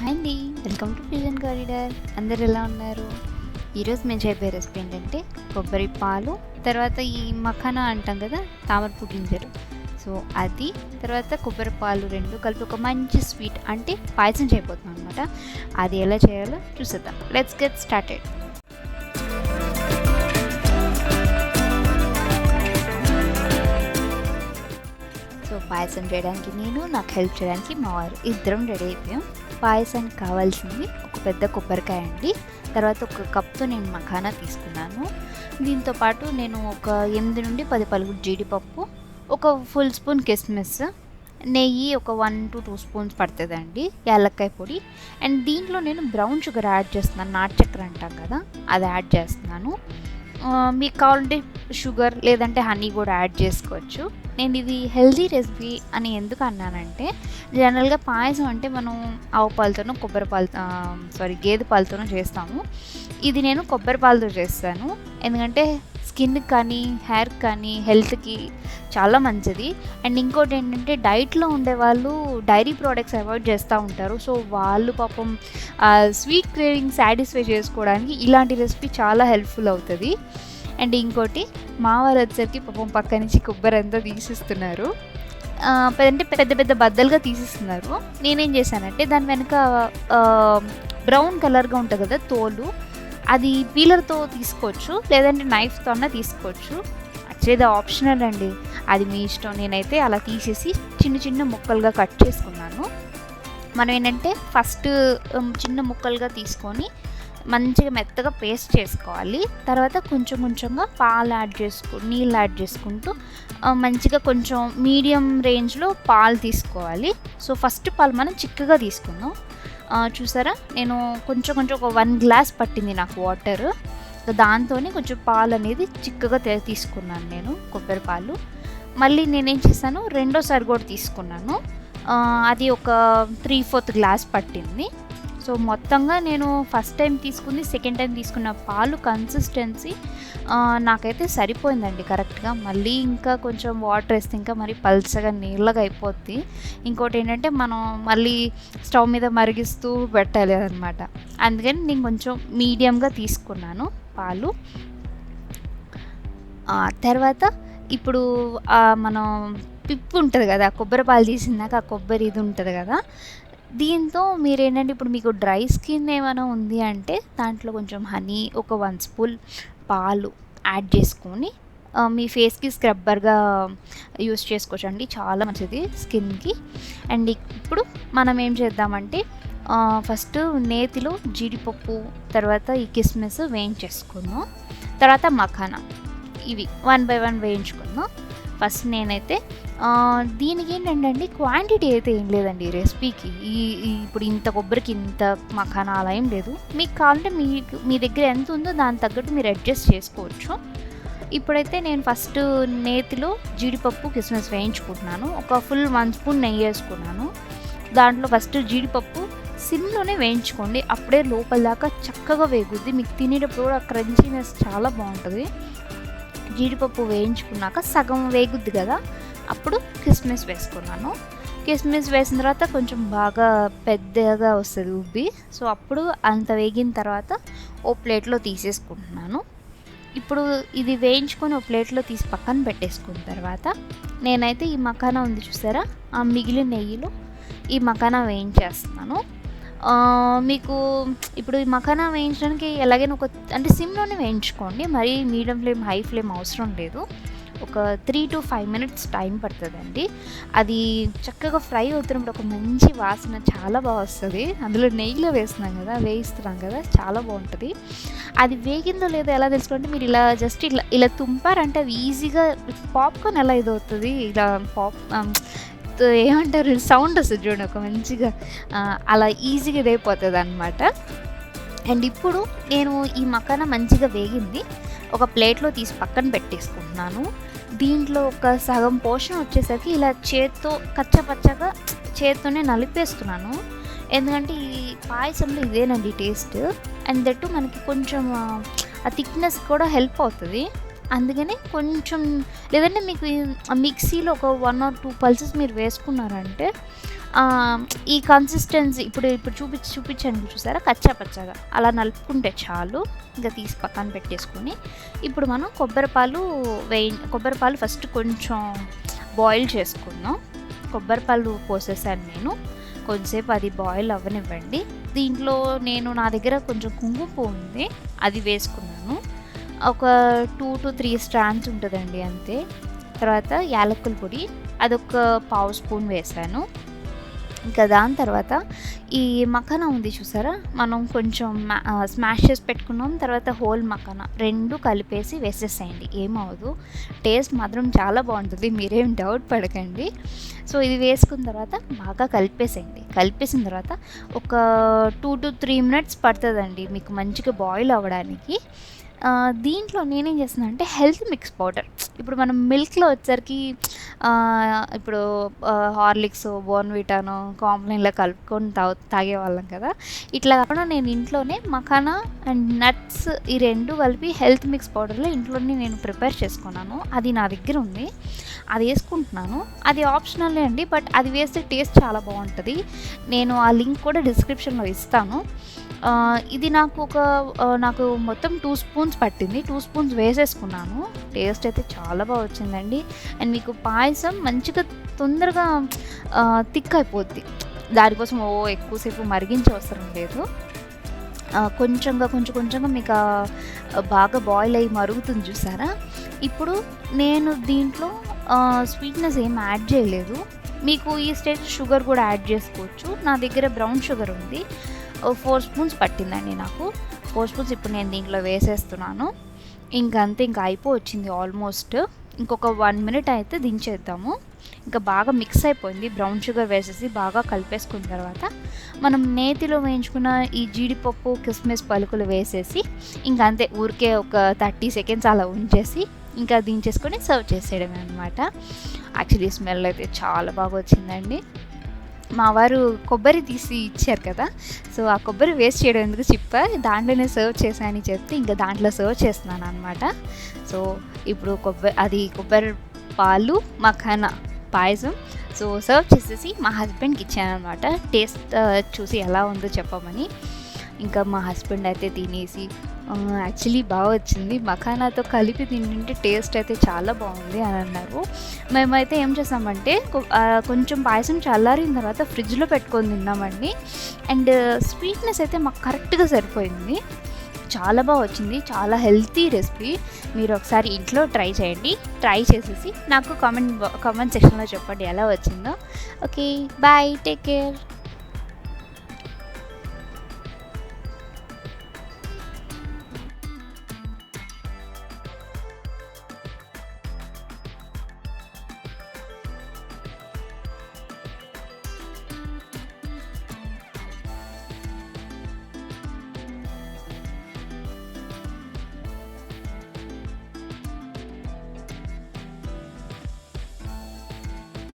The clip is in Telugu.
హాయ్ అండి, వెల్కమ్ టు ఫ్యూజన్ కారిడార్. అందరు ఎలా ఉన్నారు? ఈరోజు మేము చెప్పే రెసిపీ ఏంటంటే కొబ్బరి పాలు, తర్వాత ఈ మఖానా అంటాం కదా, తామరపు గింజలు. సో అది తర్వాత కొబ్బరి పాలు రెండు కలిపి ఒక మంచి స్వీట్ అంటే పాయసం చేయబోతున్నాం అనమాట. అది ఎలా చేయాలో చూసేద్దాం. Let's get started. సో పాయసం చేయడానికి నాకు హెల్ప్ చేయడానికి మా వారు ఇద్దరం రెడీ అయిపోయాం. పాయసానికి కావాల్సింది ఒక పెద్ద కొబ్బరికాయ అండి, తర్వాత ఒక కప్తో నేను మఖానా తీసుకున్నాను. దీంతోపాటు నేను ఒక 8 నుండి 10 పలుకులు జీడిపప్పు, ఒక ఫుల్ స్పూన్ కిస్మిస్, నెయ్యి ఒక 1 to 2 స్పూన్స్ పడుతుందండి, యాలక్కాయ పొడి. అండ్ దీంట్లో నేను బ్రౌన్ షుగర్ యాడ్ చేస్తున్నాను, నాటు చక్కెర అంటాం కదా, అది యాడ్ చేస్తున్నాను. మీకు కావాలంటే షుగర్ లేదంటే హనీ కూడా యాడ్ చేసుకోవచ్చు. నేను ఇది హెల్దీ రెసిపీ అని ఎందుకు అన్నానంటే, జనరల్గా పాయసం అంటే మనం ఆవు పాలతోనో గేదె పాలతోనో చేస్తాము. ఇది నేను కొబ్బరి పాలతో చేస్తాను, ఎందుకంటే స్కిన్కి కానీ హెయిర్కి కానీ హెల్త్కి చాలా మంచిది. అండ్ ఇంకోటి ఏంటంటే, డైట్లో ఉండేవాళ్ళు డైరీ ప్రోడక్ట్స్ అవాయిడ్ చేస్తూ ఉంటారు. సో వాళ్ళు పాపం స్వీట్ క్రేవింగ్ సాటిస్ఫై చేసుకోవడానికి ఇలాంటి రెసిపీ చాలా హెల్ప్ఫుల్ అవుతుంది. అండ్ ఇంకోటి, మా వారు వచ్చేసరికి పాపం పక్క నుంచి కొబ్బరి అంతా తీసిస్తున్నారు, అంటే పెద్ద పెద్ద బద్దలుగా తీసిస్తున్నారు. నేనేం చేశానంటే, దాని వెనుక బ్రౌన్ కలర్గా ఉంటుంది కదా తోలు, అది పీలర్తో తీసుకోవచ్చు, లేదంటే నైఫ్తో అన్నా తీసుకోవచ్చు. యాక్చువల్లీ ఆప్షనల్ అండి, అది మీ ఇష్టం. నేనైతే అలా తీసేసి చిన్న చిన్న ముక్కలుగా కట్ చేసుకున్నాను. మనం ఏంటంటే ఫస్ట్ చిన్న ముక్కలుగా తీసుకొని మంచిగా మెత్తగా పేస్ట్ చేసుకోవాలి. తర్వాత కొంచెం కొంచెంగా నీళ్ళు యాడ్ చేసుకుంటూ మంచిగా కొంచెం మీడియం రేంజ్లో పాలు తీసుకోవాలి. సో ఫస్ట్ పాలు మనం చిక్కగా తీసుకుందాం. చూసారా, నేను కొంచెం ఒక 1 గ్లాస్ పట్టింది నాకు వాటర్. దాంతోనే కొంచెం పాలు అనేది చిక్కగా తీసుకున్నాను నేను, కొబ్బరి పాలు. మళ్ళీ నేనేం చేశాను, రెండోసారి కూడా తీసుకున్నాను, అది ఒక 3/4 గ్లాస్ పట్టింది. సో మొత్తంగా నేను ఫస్ట్ టైం తీసుకుంది, సెకండ్ టైం తీసుకున్న పాలు కన్సిస్టెన్సీ నాకైతే సరిపోయిందండి కరెక్ట్గా. మళ్ళీ ఇంకా కొంచెం వాటర్ వేస్తే ఇంకా మరి పల్చగా నీళ్ళగా అయిపోద్ది. ఇంకోటి ఏంటంటే, మనం మళ్ళీ స్టవ్ మీద మరిగిస్తూ పెట్టాలి అనమాట. అందుకని నేను కొంచెం మీడియంగా తీసుకున్నాను పాలు. తర్వాత ఇప్పుడు మనం పిప్పు ఉంటుంది కదా, కొబ్బరి పాలు తీసినాక ఆ కొబ్బరి ఇది ఉంటుంది కదా, దీంతో మీరేంటంటే ఇప్పుడు మీకు డ్రై స్కిన్ ఏమైనా ఉంది అంటే దాంట్లో కొంచెం హనీ, ఒక 1 స్పూన్ పాలు యాడ్ చేసుకొని మీ ఫేస్కి స్క్రబ్బర్గా యూస్ చేసుకోవచ్చు అండి, చాలా మంచిది స్కిన్కి. అండ్ ఇప్పుడు మనం ఏం చేద్దామంటే, ఫస్ట్ నేతిలో జీడిపప్పు, తర్వాత ఈ కిస్మిస్ వేయించేసుకుందాం, తర్వాత మఖానా, ఇవి 1 by 1 వేయించుకుందాం. ఫస్ట్ నేనైతే దీనికి ఏంటంటే క్వాంటిటీ అయితే ఏం లేదండి ఈ రెసిపీకి. ఇప్పుడు ఇంత కొబ్బరికి ఇంత మఖానా అలా ఏం లేదు. మీకు కావాలంటే మీ దగ్గర ఎంత ఉందో దాని తగ్గట్టు మీరు అడ్జస్ట్ చేసుకోవచ్చు. ఇప్పుడైతే నేను ఫస్ట్ నేతిలో జీడిపప్పు, కిస్మిస్ వేయించుకుంటున్నాను. ఒక ఫుల్ 1 స్పూన్ నెయ్యి వేసుకున్నాను. దాంట్లో ఫస్ట్ జీడిపప్పు సిమ్లోనే వేయించుకోండి, అప్పుడే లోపల దాకా చక్కగా వేగుద్ది. మీకు తినేటప్పుడు కూడా క్రంచీనెస్ చాలా బాగుంటుంది. జీడిపప్పు వేయించుకున్నాక సగం వేగుద్ది కదా, అప్పుడు కిస్మిస్ వేసుకున్నాను. కిస్మిస్ వేసిన తర్వాత కొంచెం బాగా పెద్దగా వస్తుంది ఉబ్బి. సో అప్పుడు అంత వేగిన తర్వాత ఓ ప్లేట్లో తీసేసుకుంటున్నాను. ఇప్పుడు ఇది వేయించుకొని ఓ ప్లేట్లో తీసి పక్కన పెట్టేసుకున్న తర్వాత నేనైతే ఈ మఖానా ఉంది చూసారా, ఆ మిగిలిన నెయ్యిలో ఈ మఖానా వేయించేస్తున్నాను. మీకు ఇప్పుడు ఈ మఖానా వేయించడానికి ఎలాగైనా అంటే సిమ్లోనే వేయించుకోండి, మరీ మీడియం ఫ్లేమ్ హై ఫ్లేమ్ అవసరం లేదు. ఒక 3 to 5 minutes టైం పడుతుందండి. అది చక్కగా ఫ్రై అవుతున్నప్పుడు ఒక మంచి వాసన చాలా బాగా వస్తుంది. అందులో నెయ్యిలో వేయిస్తున్నాం కదా, చాలా బాగుంటుంది. అది వేగిందో లేదో ఎలా తెలుసుకోండి, మీరు ఇలా జస్ట్ ఇలా తుంపారంటే అది ఈజీగా పాప్కార్న్ ఎలా ఇది అవుతుంది, ఇలా ఏమంటారు సౌండ్ వస్తుంది చూడండి, ఒక మంచిగా అలా ఈజీగా ఇదైపోతుంది అనమాట. అండ్ ఇప్పుడు నేను ఈ మఖానా మంచిగా వేగింది, ఒక ప్లేట్లో తీసి పక్కన పెట్టేసుకుంటున్నాను. దీంట్లో ఒక సగం పోర్షన్ వచ్చేసరికి ఇలా చేత్తో కచ్చపచ్చగా చేత్తోనే నలిపేస్తున్నాను, ఎందుకంటే ఈ పాయసంలో ఇదేనండి టేస్ట్. అండ్ దట్టు మనకి కొంచెం ఆ థిక్నెస్ కూడా హెల్ప్ అవుతుంది. అందుకని కొంచెం, లేదంటే మీకు మిక్సీలో ఒక 1 or 2 పల్సెస్ మీరు వేసుకున్నారంటే ఈ కన్సిస్టెన్సీ ఇప్పుడు చూపించాను చూసారా, కచ్చా పచ్చగా అలా నలుపుకుంటే చాలు. ఇంకా తీసి పక్కన పెట్టేసుకొని ఇప్పుడు మనం కొబ్బరి పాలు ఫస్ట్ కొంచెం బాయిల్ చేసుకుందాం. కొబ్బరి పాలు పోసేసాను నేను, కొంచెంసేపు అది బాయిల్ అవ్వనివ్వండి. దీంట్లో నా దగ్గర కొంచెం కుంకుమ పువ్వు ఉంది, అది వేసుకున్నాను. ఒక 2 to 3 స్ట్రాండ్స్ ఉంటుందండి అంతే. తర్వాత యాలకుల పొడి అదొక పావు స్పూన్ వేసాను. ఇంకా దాని తర్వాత ఈ మఖానా ఉంది చూసారా, మనం కొంచెం స్మాష్ చేసి పెట్టుకున్నాం. తర్వాత హోల్ మఖానా 2 కలిపేసి వేసేసేయండి, ఏమవదు. టేస్ట్ మాత్రం చాలా బాగుంటుంది, మీరేం డౌట్ పడకండి. సో ఇది వేసుకున్న తర్వాత బాగా కలిపేసేయండి. కలిపేసిన తర్వాత ఒక 2 to 3 మినిట్స్ పడుతుందండి మీకు మంచిగా బాయిల్ అవ్వడానికి. దీంట్లో నేనేం చేస్తున్నాను అంటే హెల్త్ మిక్స్ పౌడర్. ఇప్పుడు మనం మిల్క్లో వచ్చేసరికి ఇప్పుడు హార్లిక్స్, బోర్న్విటాను, కాంప్లైన్లో కలుపుకొని తాగేవాళ్ళం కదా. ఇట్లా కాకుండా నేను ఇంట్లోనే మఖానా అండ్ నట్స్ ఈ 2 కలిపి హెల్త్ మిక్స్ పౌడర్లో ఇంట్లోనే నేను ప్రిపేర్ చేసుకున్నాను. అది నా దగ్గర ఉంది, అది వేసుకుంటున్నాను. అది ఆప్షనల్లే అండి, బట్ అది వేస్తే టేస్ట్ చాలా బాగుంటుంది. నేను ఆ లింక్ కూడా డిస్క్రిప్షన్లో ఇస్తాను. ఇది నాకు మొత్తం 2 స్పూన్స్ పట్టింది. 2 స్పూన్స్ వేసేసుకున్నాను. టేస్ట్ అయితే చాలా బాగా వచ్చిందండి. అండ్ మీకు పాయసం మంచిగా తొందరగా థిక్ అయిపోద్ది. దానికోసం ఎక్కువసేపు మరిగించే అవసరం లేదు. కొంచెంగా మీకు బాగా బాయిల్ అయ్యి మరుగుతుంది చూసారా. ఇప్పుడు నేను దీంట్లో స్వీట్నెస్ ఏం యాడ్ చేయలేదు. మీకు ఈ స్టేజ్ షుగర్ కూడా యాడ్ చేసుకోవచ్చు. నా దగ్గర బ్రౌన్ షుగర్ ఉంది, 4 స్పూన్స్ పట్టిందండి నాకు. 4 స్పూన్స్ ఇప్పుడు నేను దీంట్లో వేసేస్తున్నాను. ఇంకంతే, ఇంకా అయిపోవచ్చింది ఆల్మోస్ట్. ఇంకొక 1 మినిట్ అయితే దించేద్దాము. ఇంకా బాగా మిక్స్ అయిపోయింది. బ్రౌన్ షుగర్ వేసేసి బాగా కలిపేసుకున్న తర్వాత మనం నేతిలో వేయించుకున్న ఈ జీడిపప్పు, కిస్మిస్ పలుకులు వేసేసి ఇంకంతే, ఊరికే ఒక 30 సెకండ్స్ అలా ఉంచేసి ఇంకా దించేసుకొని సర్వ్ చేసేయడమే అనమాట. యాక్చువల్లీ స్మెల్ అయితే చాలా బాగా వచ్చిందండి. మా వారు కొబ్బరి తీసి ఇచ్చారు కదా, సో ఆ కొబ్బరి వేస్ట్ చేయడం ఎందుకు దాంట్లోనే సర్వ్ చేశానని చెప్తే ఇంకా దాంట్లో సర్వ్ చేస్తున్నాను అనమాట. సో ఇప్పుడు కొబ్బరి పాలు మఖానా పాయసం సో సర్వ్ చేసేసి మా హస్బెండ్కి ఇచ్చాను అనమాట. టేస్ట్ చూసి ఎలా ఉందో చెప్పమని. ఇంకా మా హస్బెండ్ అయితే తినేసి యాక్చువల్లీ బాగా వచ్చింది, మఖానాతో కలిపి తింటుంటే టేస్ట్ అయితే చాలా బాగుంది అని అన్నారు. మేమైతే ఏం చేసామంటే కొంచెం పాయసం చల్లారిన తర్వాత ఫ్రిడ్జ్లో పెట్టుకొని తిన్నామండి. అండ్ స్వీట్నెస్ అయితే మాకు కరెక్ట్గా సరిపోయింది, చాలా బాగా వచ్చింది. చాలా హెల్తీ రెసిపీ. మీరు ఒకసారి ఇంట్లో ట్రై చేయండి. ట్రై చేసేసి నాకు కామెంట్ సెక్షన్లో చెప్పండి ఎలా వచ్చిందో. Okay, bye, take care.